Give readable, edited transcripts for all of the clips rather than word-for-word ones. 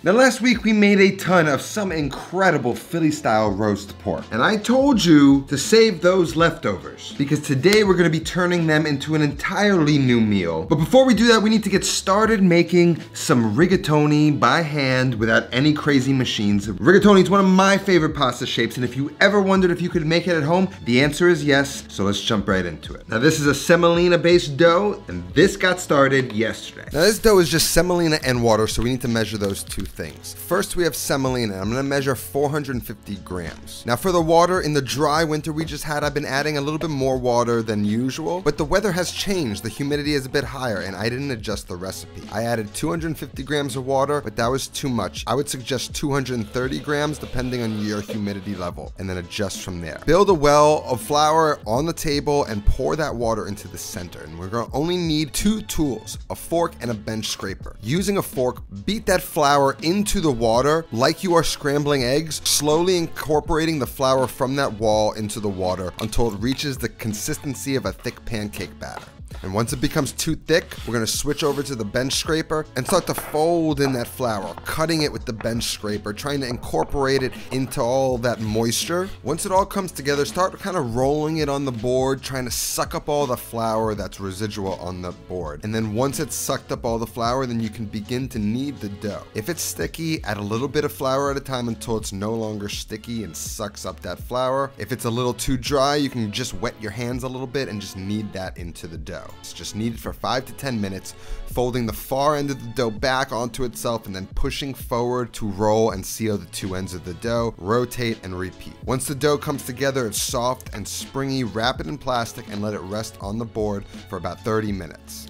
Now last week we made a ton of some incredible Philly style roast pork, and I told you to save those leftovers because today we're gonna be turning them into an entirely new meal. But before we do that, we need to get started making some rigatoni by hand without any crazy machines. Rigatoni is one of my favorite pasta shapes, and if you ever wondered if you could make it at home, the answer is yes, so let's jump right into it. Now this is a semolina based dough, and this got started yesterday. Now this dough is just semolina and water, so we need to measure those two things. First we have semolina. I'm gonna measure 450 grams. Now for the water, in the dry winter we just had, I've been adding a little bit more water than usual, but the weather has changed. The humidity is a bit higher and I didn't adjust the recipe. I added 250 grams of water, but that was too much. I would suggest 230 grams depending on your humidity level, and then adjust from there. Build a well of flour on the table and pour that water into the center. And we're gonna only need two tools, a fork and a bench scraper. Using a fork, beat that flour into the water like you are scrambling eggs, slowly incorporating the flour from that wall into the water until it reaches the consistency of a thick pancake batter. And once it becomes too thick, we're gonna switch over to the bench scraper and start to fold in that flour, cutting it with the bench scraper, trying to incorporate it into all that moisture. Once it all comes together, start kind of rolling it on the board, trying to suck up all the flour that's residual on the board. And then once it's sucked up all the flour, then you can begin to knead the dough. If it's sticky, add a little bit of flour at a time until it's no longer sticky and sucks up that flour. If it's a little too dry, you can just wet your hands a little bit and just knead that into the dough. It's just kneaded for 5 to 10 minutes, folding the far end of the dough back onto itself and then pushing forward to roll and seal the two ends of the dough, rotate and repeat. Once the dough comes together, it's soft and springy, wrap it in plastic and let it rest on the board for about 30 minutes.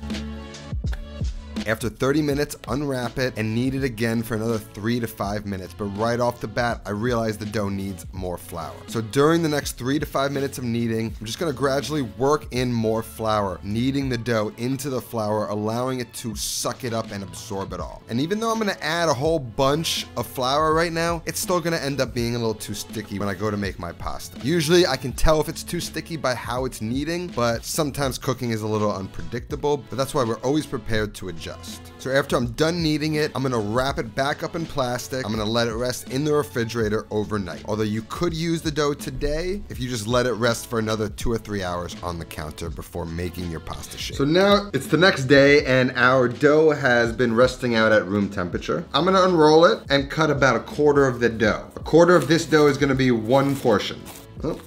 After 30 minutes, unwrap it and knead it again for another 3 to 5 minutes. But right off the bat, I realized the dough needs more flour. So during the next 3 to 5 minutes of kneading, I'm just gonna gradually work in more flour, kneading the dough into the flour, allowing it to suck it up and absorb it all. And even though I'm gonna add a whole bunch of flour right now, it's still gonna end up being a little too sticky when I go to make my pasta. Usually I can tell if it's too sticky by how it's kneading, but sometimes cooking is a little unpredictable, but that's why we're always prepared to adjust. So after I'm done kneading it, I'm gonna wrap it back up in plastic. I'm gonna let it rest in the refrigerator overnight. Although you could use the dough today if you just let it rest for another 2 or 3 hours on the counter before making your pasta shape. So now it's the next day and our dough has been resting out at room temperature. I'm gonna unroll it and cut about a quarter of the dough. A quarter of this dough is gonna be one portion. Oh.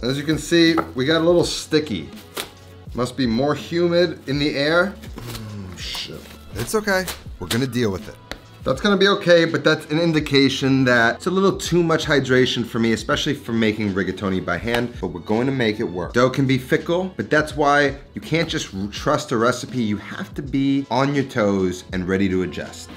As you can see, we got a little sticky. Must be more humid in the air. Shit. It's okay. We're gonna deal with it. That's gonna be okay, but that's an indication that it's a little too much hydration for me, especially for making rigatoni by hand, but we're going to make it work. Dough can be fickle, but that's why you can't just trust a recipe. You have to be on your toes and ready to adjust.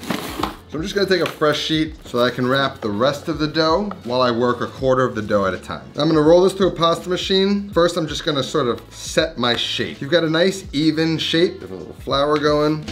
So I'm just gonna take a fresh sheet so that I can wrap the rest of the dough while I work a quarter of the dough at a time. I'm gonna roll this through a pasta machine. First, I'm just gonna sort of set my shape. You've got a nice even shape, have a little flour going.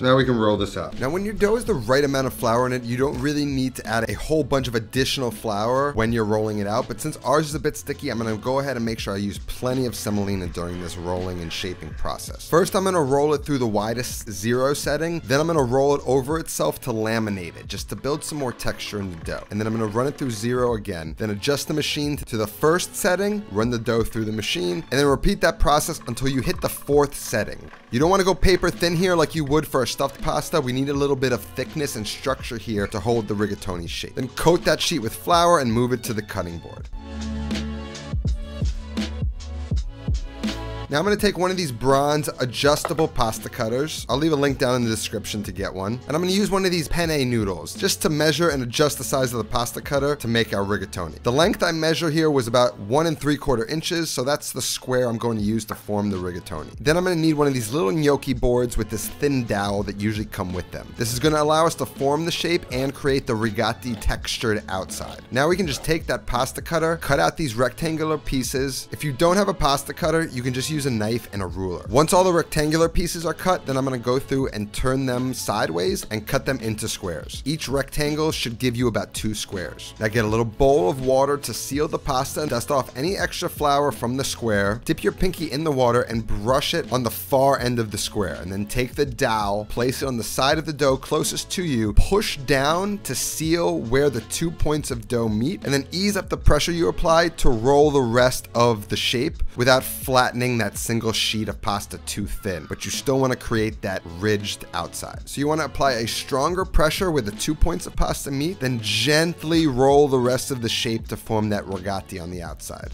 Now we can roll this out. Now when your dough is the right amount of flour in it, you don't really need to add a whole bunch of additional flour when you're rolling it out. But since ours is a bit sticky, I'm gonna go ahead and make sure I use plenty of semolina during this rolling and shaping process. First, I'm gonna roll it through the widest 0 setting. Then I'm gonna roll it over itself to laminate it, just to build some more texture in the dough. And then I'm gonna run it through 0 again. Then adjust the machine to the first setting, run the dough through the machine, and then repeat that process until you hit the 4th setting. You don't wanna go paper thin here like you would for a stuffed pasta. We need a little bit of thickness and structure here to hold the rigatoni shape. Then coat that sheet with flour and move it to the cutting board. Now I'm gonna take one of these bronze adjustable pasta cutters. I'll leave a link down in the description to get one. And I'm gonna use one of these penne noodles just to measure and adjust the size of the pasta cutter to make our rigatoni. The length I measure here was about 1 3/4 inches, so that's the square I'm going to use to form the rigatoni. Then I'm gonna need one of these little gnocchi boards with this thin dowel that usually come with them. This is gonna allow us to form the shape and create the rigatoni textured outside. Now we can just take that pasta cutter, cut out these rectangular pieces. If you don't have a pasta cutter, you can just use use a knife and a ruler. Once all the rectangular pieces are cut, then I'm gonna go through and turn them sideways and cut them into squares. Each rectangle should give you about 2 squares. Now get a little bowl of water to seal the pasta and dust off any extra flour from the square. Dip your pinky in the water and brush it on the far end of the square, and then take the dowel, place it on the side of the dough closest to you, push down to seal where the 2 points of dough meet, and then ease up the pressure you apply to roll the rest of the shape without flattening that single sheet of pasta too thin, but you still want to create that ridged outside. So you want to apply a stronger pressure where the 2 points of pasta meet, then gently roll the rest of the shape to form that rigatoni on the outside.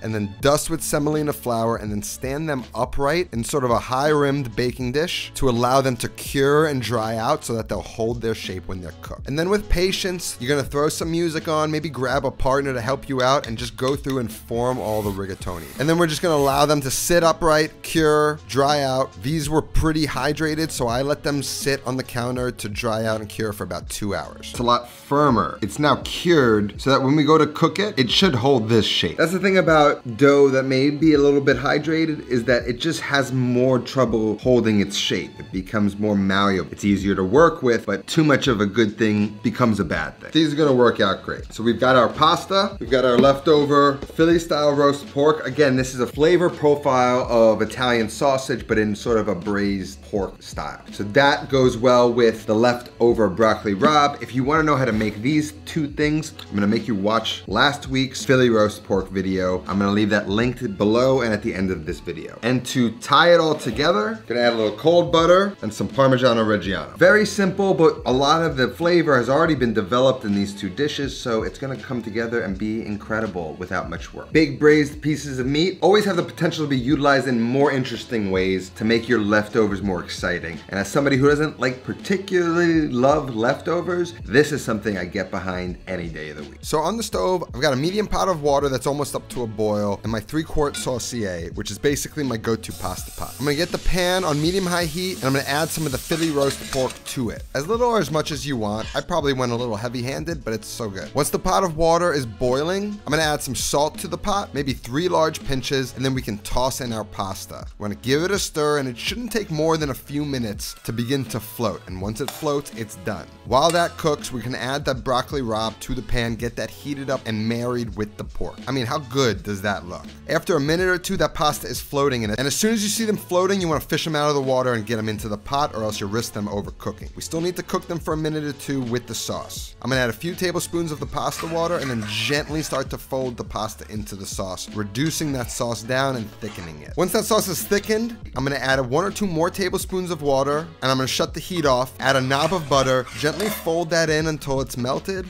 And then dust with semolina flour and then stand them upright in sort of a high-rimmed baking dish to allow them to cure and dry out so that they'll hold their shape when they're cooked. And then with patience, you're gonna throw some music on, maybe grab a partner to help you out, and just go through and form all the rigatoni. And then we're just gonna allow them to sit upright, cure, dry out. These were pretty hydrated, so I let them sit on the counter to dry out and cure for about 2 hours. It's a lot firmer. It's now cured so that when we go to cook it, it should hold this shape. That's the thing about dough that may be a little bit hydrated, is that it just has more trouble holding its shape. It becomes more malleable. It's easier to work with, but too much of a good thing becomes a bad thing. These are gonna work out great. So we've got our pasta, we've got our leftover Philly style roast pork. Again, this is a flavor profile of Italian sausage, but in sort of a braised pork style. So that goes well with the leftover broccoli rabe. If you wanna know how to make these 2 things, I'm gonna make you watch last week's Philly roast pork video. I'm gonna leave that linked below and at the end of this video. And to tie it all together, gonna add a little cold butter and some Parmigiano Reggiano. Very simple, but a lot of the flavor has already been developed in these 2 dishes, so it's gonna come together and be incredible without much work. Big braised pieces of meat always have the potential to be utilized in more interesting ways to make your leftovers more exciting. And as somebody who doesn't like particularly love leftovers, this is something I get behind any day of the week. So on the stove, I've got a medium pot of water that's almost up to a boil, and my 3-quart saucier, which is basically my go-to pasta pot. I'm gonna get the pan on medium-high heat, and I'm gonna add some of the Philly roast pork to it. As little or as much as you want. I probably went a little heavy-handed, but it's so good. Once the pot of water is boiling, I'm gonna add some salt to the pot, maybe 3 large pinches, and then we can toss in our pasta. We're gonna give it a stir, and it shouldn't take more than a few minutes to begin to float. And once it floats, it's done. While that cooks, we can add that broccoli rabe to the pan, get that heated up and married with the pork. I mean, how good does that look? After a minute or 2, that pasta is floating in it. And as soon as you see them floating, you want to fish them out of the water and get them into the pot, or else you risk them overcooking. We still need to cook them for a minute or 2 with the sauce. I'm gonna add a few tablespoons of the pasta water and then gently start to fold the pasta into the sauce, reducing that sauce down and thickening it. Once that sauce is thickened, I'm gonna add 1 or 2 more tablespoons of water, and I'm gonna shut the heat off, add a knob of butter, gently fold that in until it's melted.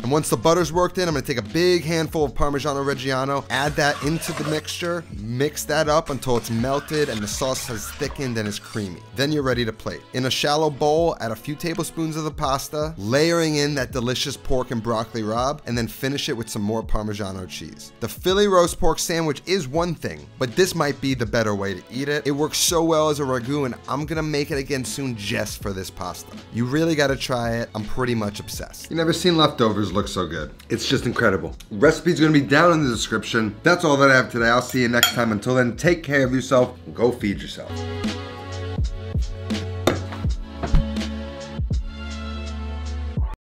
And once the butter's worked in, I'm gonna take a big handful of Parmigiano Reggiano, add that into the mixture, mix that up until it's melted and the sauce has thickened and is creamy. Then you're ready to plate. In a shallow bowl, add a few tablespoons of the pasta, layering in that delicious pork and broccoli rabe, and then finish it with some more Parmigiano cheese. The Philly roast pork sandwich is one thing, but this might be the better way to eat it. It works so well as a ragu, and I'm gonna make it again soon just for this pasta. You really gotta try it. I'm pretty much obsessed. You never seen leftovers look so good. It's just incredible. Recipe's gonna be down in the description. That's all that I have today. I'll see you next time. Until then, take care of yourself and go feed yourself.